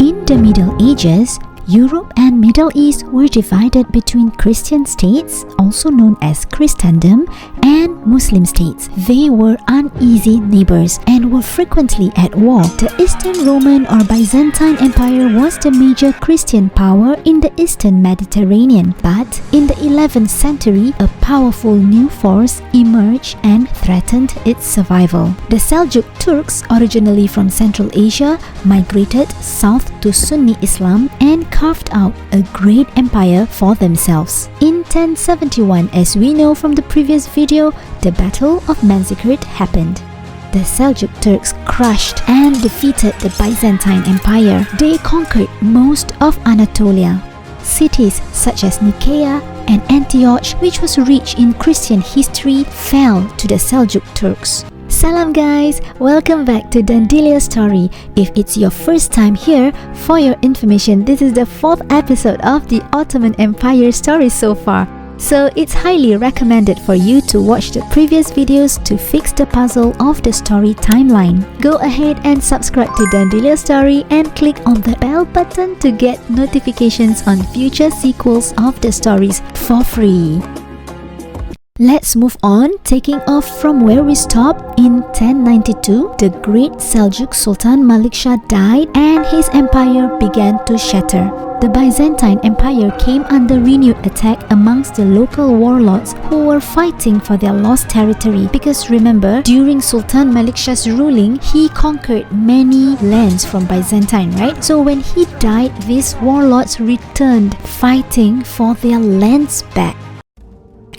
In the Middle Ages, Europe and Middle East were divided between Christian states, also known as Christendom, and Muslim states. They were uneasy neighbors and were frequently at war. The Eastern Roman or Byzantine Empire was the major Christian power in the Eastern Mediterranean. But in the 11th century, a powerful new force emerged and threatened its survival. The Seljuk Turks, originally from Central Asia, migrated south to Sunni Islam and carved out a great empire for themselves. In 1071, as we know from the previous video, the Battle of Manzikert happened. The Seljuk Turks crushed and defeated the Byzantine Empire. They conquered most of Anatolia. Cities such as Nicaea and Antioch, which was rich in Christian history, fell to the Seljuk Turks. Salam guys, welcome back to Dandelia story. If it's your first time here, for your information, this is the 4th episode of the Ottoman Empire story so far. So it's highly recommended for you to watch the previous videos to fix the puzzle of the story timeline. Go ahead and subscribe to Dandelia story and click on the bell button to get notifications on future sequels of the stories for free. Let's move on, taking off from where we stopped. In 1092, the great Seljuk Sultan Malik Shah died and his empire began to shatter. The Byzantine Empire came under renewed attack amongst the local warlords who were fighting for their lost territory. Because remember, during Sultan Malik Shah's ruling, he conquered many lands from Byzantine, right? So when he died, these warlords returned fighting for their lands back.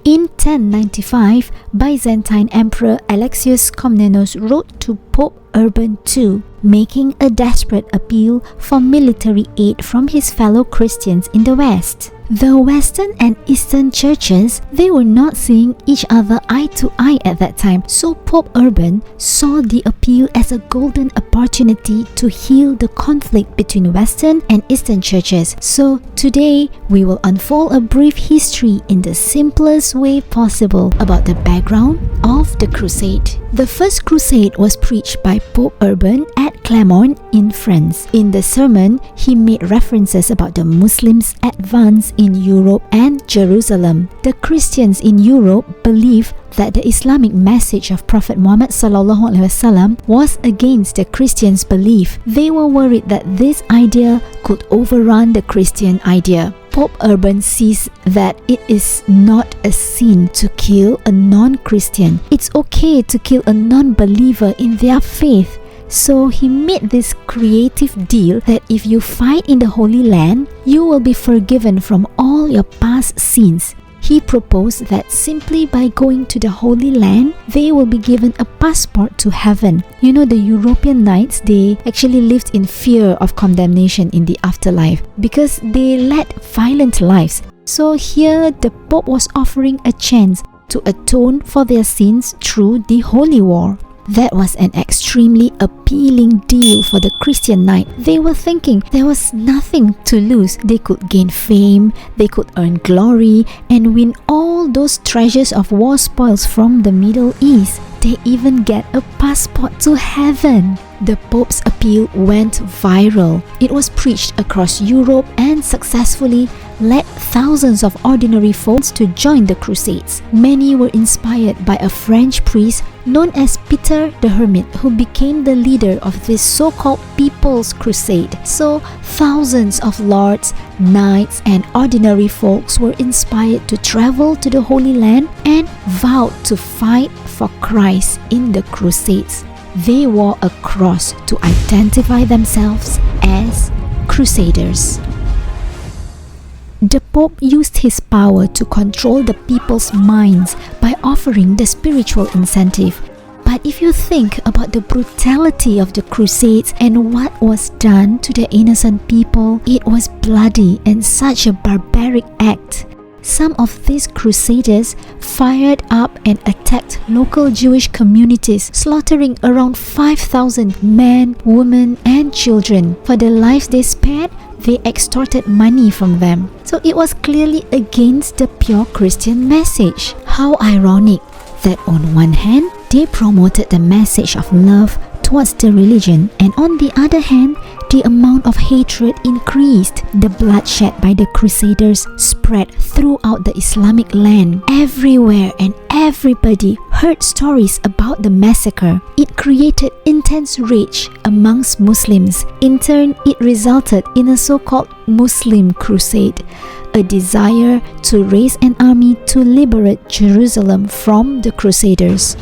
In 1095, Byzantine Emperor Alexius Komnenos wrote to Pope Urban II, making a desperate appeal for military aid from his fellow Christians in the West. The Western and Eastern churches, they were not seeing each other eye to eye at that time, so Pope Urban saw the appeal as a golden opportunity to heal the conflict between Western and Eastern churches. So today, we will unfold a brief history in the simplest way possible about the background of the Crusade. The first Crusade was preached by Pope Urban at Clermont in France. In the sermon, he made references about the Muslims' advance in Europe and Jerusalem. The Christians in Europe believed that the Islamic message of Prophet Muhammad ﷺ was against the Christians' belief. They were worried that this idea could overrun the Christian idea. Pope Urban sees that it is not a sin to kill a non-Christian. It's okay to kill a non-believer in their faith. So he made this creative deal that if you fight in the Holy Land, you will be forgiven from all your past sins. He proposed that simply by going to the Holy Land, they will be given a passport to heaven. You know, the European knights, they actually lived in fear of condemnation in the afterlife because they led violent lives. So here, the Pope was offering a chance to atone for their sins through the Holy War. That was an extremely appealing deal for the Christian knight. They were thinking there was nothing to lose. They could gain fame, they could earn glory, and win all those treasures of war spoils from the Middle East. They even get a passport to heaven. The Pope's appeal went viral. It was preached across Europe and successfully led thousands of ordinary folks to join the Crusades. Many were inspired by a French priest known as Peter the Hermit, who became the leader of this so-called People's Crusade. So thousands of lords, knights, and ordinary folks were inspired to travel to the Holy Land and vowed to fight for Christ in the Crusades. They wore a cross to identify themselves as Crusaders. The Pope used his power to control the people's minds by offering the spiritual incentive. But if you think about the brutality of the Crusades and what was done to the innocent people, it was bloody and such a barbaric act. Some of these crusaders fired up and attacked local Jewish communities, slaughtering around 5,000 men, women, and children. For the lives they spared, they extorted money from them. So it was clearly against the pure Christian message. How ironic that on one hand, they promoted the message of love towards the religion, and on the other hand, the amount of hatred increased. The bloodshed by the Crusaders spread throughout the Islamic land. Everywhere and everybody heard stories about the massacre. It created intense rage amongst Muslims. In turn, it resulted in a so-called Muslim crusade, a desire to raise an army to liberate Jerusalem from the Crusaders.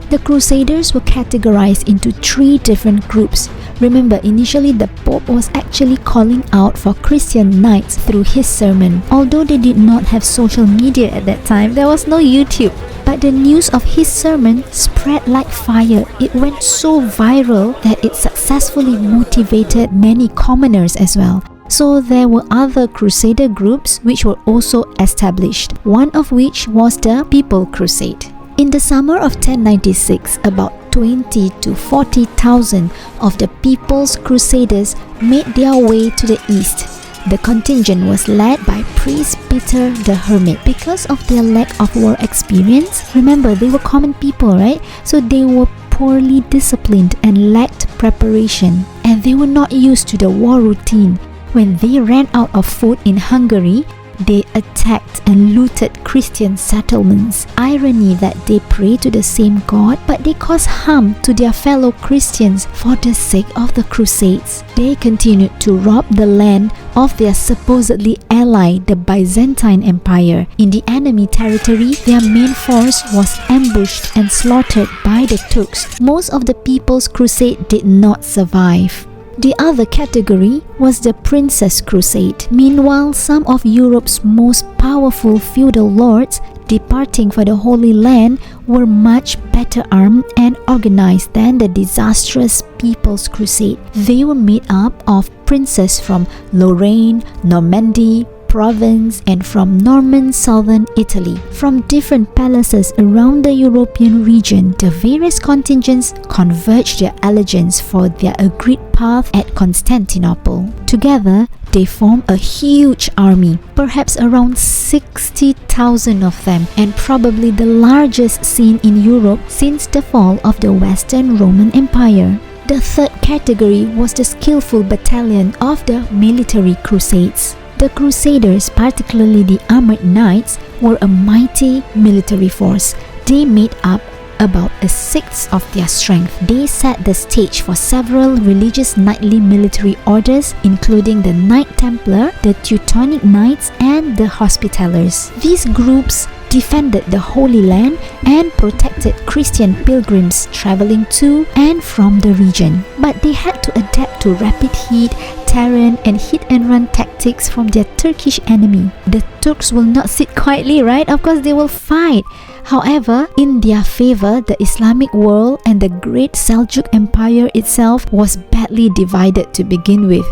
The Crusaders were categorized into 3 different groups. Remember, initially the Pope was actually calling out for Christian knights through his sermon. Although they did not have social media at that time, there was no YouTube. But the news of his sermon spread like fire. It went so viral that it successfully motivated many commoners as well. So there were other Crusader groups which were also established, one of which was the People Crusade. In the summer of 1096, about 20 to 40,000 of the People's Crusaders made their way to the east. The contingent was led by priest Peter the Hermit. Because of their lack of war experience, remember they were common people, right? So they were poorly disciplined and lacked preparation, and they were not used to the war routine. When they ran out of food in Hungary, they attacked and looted Christian settlements. Irony that they pray to the same God, but they cause harm to their fellow Christians for the sake of the Crusades. They continued to rob the land of their supposedly ally, the Byzantine Empire. In the enemy territory, their main force was ambushed and slaughtered by the Turks. Most of the People's Crusade did not survive. The other category was the Princess Crusade. Meanwhile, some of Europe's most powerful feudal lords departing for the Holy Land were much better armed and organized than the disastrous People's Crusade. They were made up of princes from Lorraine, Normandy, Provence, and from Norman southern Italy. From different palaces around the European region, the various contingents converged their allegiance for their agreed path at Constantinople. Together, they formed a huge army, perhaps around 60,000 of them, and probably the largest seen in Europe since the fall of the Western Roman Empire. The third category was the skillful battalion of the military crusades. The Crusaders, particularly the armored knights, were a mighty military force. They made up about a sixth of their strength. They set the stage for several religious knightly military orders, including the Knight Templar, the Teutonic Knights, and the Hospitallers. These groups defended the Holy Land and protected Christian pilgrims traveling to and from the region. But they had to adapt to rapid heat, terrain, and hit-and-run tactics from their Turkish enemy. The Turks will not sit quietly, right? Of course, they will fight. However, in their favor, the Islamic world and the great Seljuk Empire itself was badly divided to begin with.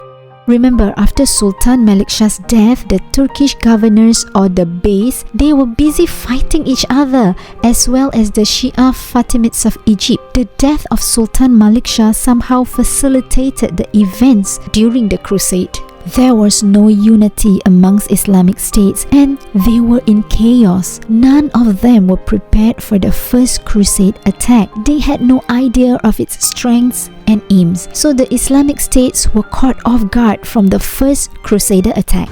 Remember, after Sultan Malik Shah's death, the Turkish governors or the Beys, they were busy fighting each other, as well as the Shia Fatimids of Egypt. The death of Sultan Malik Shah somehow facilitated the events during the crusade. There was no unity amongst Islamic states, and they were in chaos. None of them were prepared for the first crusade attack. They had no idea of its strengths and aims, so the Islamic states were caught off guard from the first crusader attack.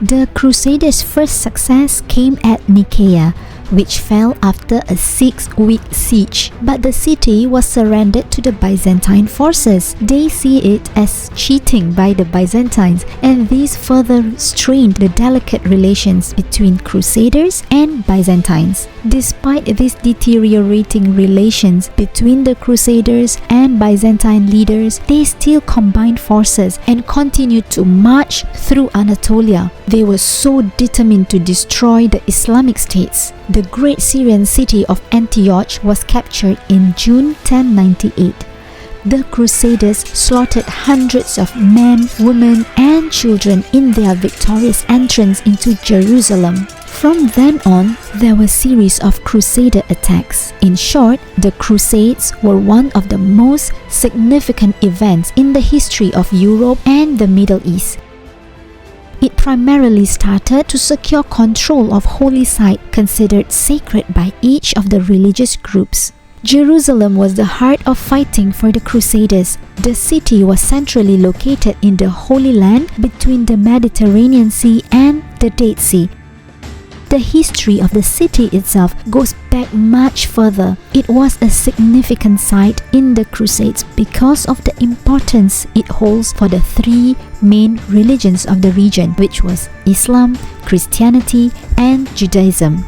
The Crusaders' first success came at Nicaea, which fell after a 6-week siege, but the city was surrendered to the Byzantine forces. They see it as cheating by the Byzantines, and this further strained the delicate relations between Crusaders and Byzantines. Despite these deteriorating relations between the Crusaders and Byzantine leaders, they still combined forces and continued to march through Anatolia. They were so determined to destroy the Islamic states. The great Syrian city of Antioch was captured in June 1098. The Crusaders slaughtered hundreds of men, women, and children in their victorious entrance into Jerusalem. From then on, there were a series of Crusader attacks. In short, the Crusades were one of the most significant events in the history of Europe and the Middle East. It primarily started to secure control of holy sites considered sacred by each of the religious groups. Jerusalem was the heart of fighting for the Crusaders. The city was centrally located in the Holy Land between the Mediterranean Sea and the Dead Sea. The history of the city itself goes back much further. It was a significant site in the Crusades because of the importance it holds for the three main religions of the region, which was Islam, Christianity, and Judaism.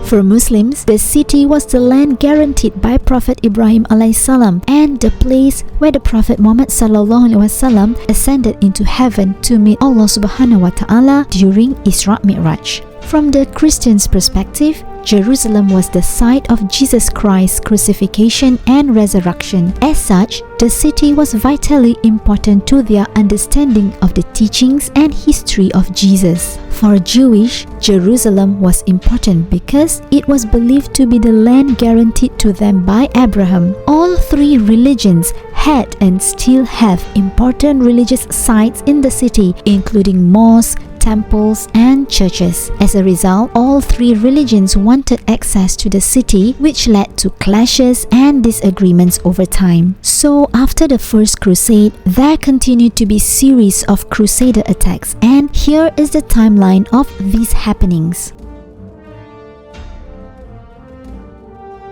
For Muslims, the city was the land guaranteed by Prophet Ibrahim salam and the place where the Prophet Muhammad ﷺ ascended into heaven to meet Allah subhanahu wa ta'ala during Isra Mi'raj. From the Christians' perspective, Jerusalem was the site of Jesus Christ's crucifixion and resurrection. As such, the city was vitally important to their understanding of the teachings and history of Jesus. For Jewish, Jerusalem was important because it was believed to be the land guaranteed to them by Abraham. All three religions had and still have important religious sites in the city, including mosques, temples, and churches. As a result, all three religions wanted access to the city, which led to clashes and disagreements over time. So, after the First Crusade, there continued to be series of Crusader attacks, and here is the timeline of these happenings.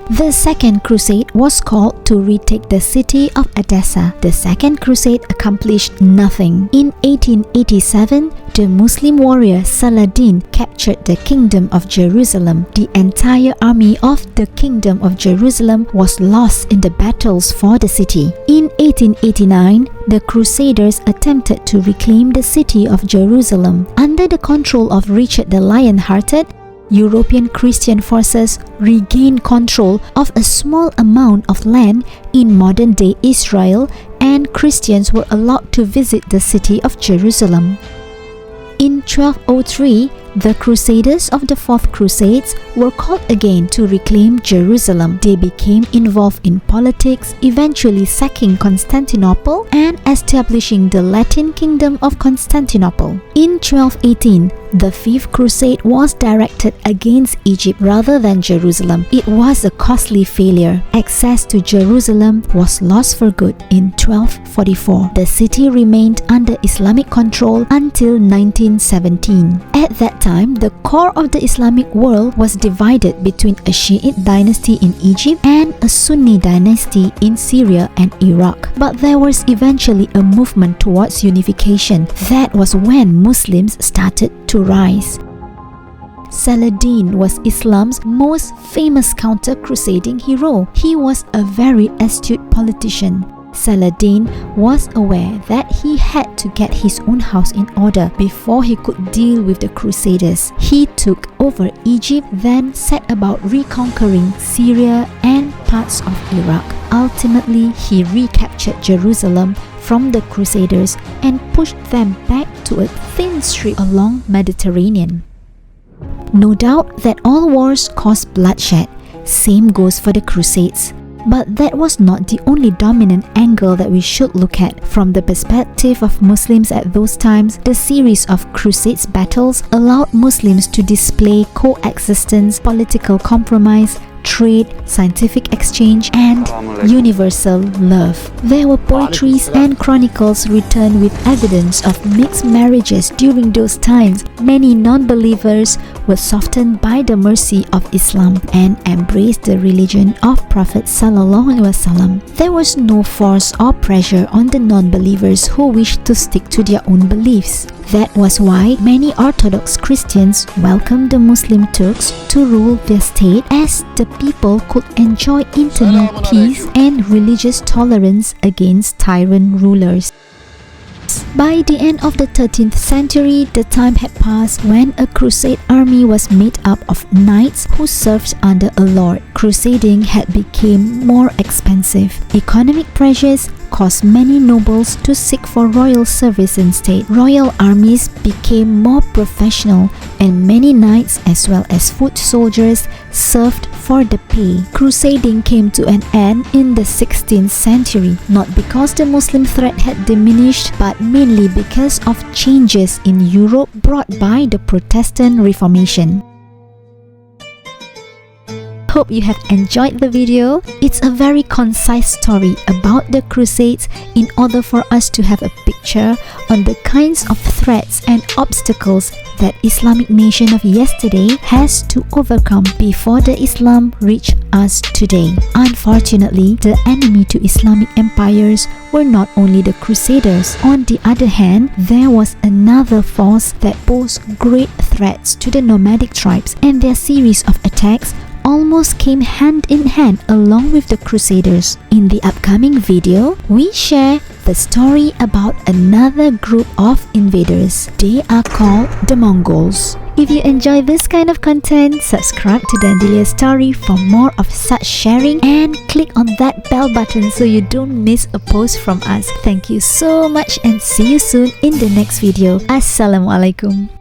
The Second Crusade was called to retake the city of Edessa. The Second Crusade accomplished nothing. In 1887, the Muslim warrior Saladin captured the Kingdom of Jerusalem. The entire army of the Kingdom of Jerusalem was lost in the battles for the city. In 1889, the Crusaders attempted to reclaim the city of Jerusalem. Under the control of Richard the Lion-Hearted, European Christian forces regained control of a small amount of land in modern-day Israel, and Christians were allowed to visit the city of Jerusalem. In 1203, the Crusaders of the Fourth Crusades were called again to reclaim Jerusalem. They became involved in politics, eventually sacking Constantinople and establishing the Latin Kingdom of Constantinople. In 1218, the Fifth Crusade was directed against Egypt rather than Jerusalem. It was a costly failure. Access to Jerusalem was lost for good in 1244. The city remained under Islamic control until 1917. At that time, the core of the Islamic world was divided between a Shiite dynasty in Egypt and a Sunni dynasty in Syria and Iraq. But there was eventually a movement towards unification. That was when Muslims started to rise. Saladin was Islam's most famous counter-crusading hero. He was a very astute politician. Saladin was aware that he had to get his own house in order before he could deal with the Crusaders. He took over Egypt, then set about reconquering Syria and parts of Iraq. Ultimately, he recaptured Jerusalem from the Crusaders and pushed them back to a thin strip along Mediterranean. No doubt that all wars cause bloodshed. Same goes for the Crusades. But that was not the only dominant angle that we should look at. From the perspective of Muslims at those times, the series of Crusades battles allowed Muslims to display coexistence, political compromise, trade, scientific exchange, and universal love. There were poetries and chronicles written with evidence of mixed marriages during those times. Many non-believers were softened by the mercy of Islam and embraced the religion of Prophet ﷺ. There was no force or pressure on the non-believers who wished to stick to their own beliefs. That was why many Orthodox Christians welcomed the Muslim Turks to rule their state, as the people could enjoy internal peace and religious tolerance against tyrant rulers. By the end of the 13th century, the time had passed when a crusade army was made up of knights who served under a lord. Crusading had become more expensive. Economic pressures caused many nobles to seek for royal service instead. Royal armies became more professional, and many knights as well as foot soldiers served for the pay. Crusading came to an end in the 16th century, not because the Muslim threat had diminished, but mainly because of changes in Europe brought by the Protestant Reformation. hope you have enjoyed the video. It's a very concise story about the Crusades in order for us to have a picture on the kinds of threats and obstacles that Islamic nation of yesterday has to overcome before the Islam reached us today. Unfortunately, the enemy to Islamic empires were not only the Crusaders. On the other hand, there was another force that posed great threats to the nomadic tribes, and their series of attacks almost came hand in hand along with the Crusaders. In the upcoming video, we share the story about another group of invaders. They are called the Mongols. If you enjoy this kind of content, subscribe to Dandelia's story for more of such sharing and click on that bell button so you don't miss a post from us. Thank you so much and see you soon in the next video. Assalamualaikum.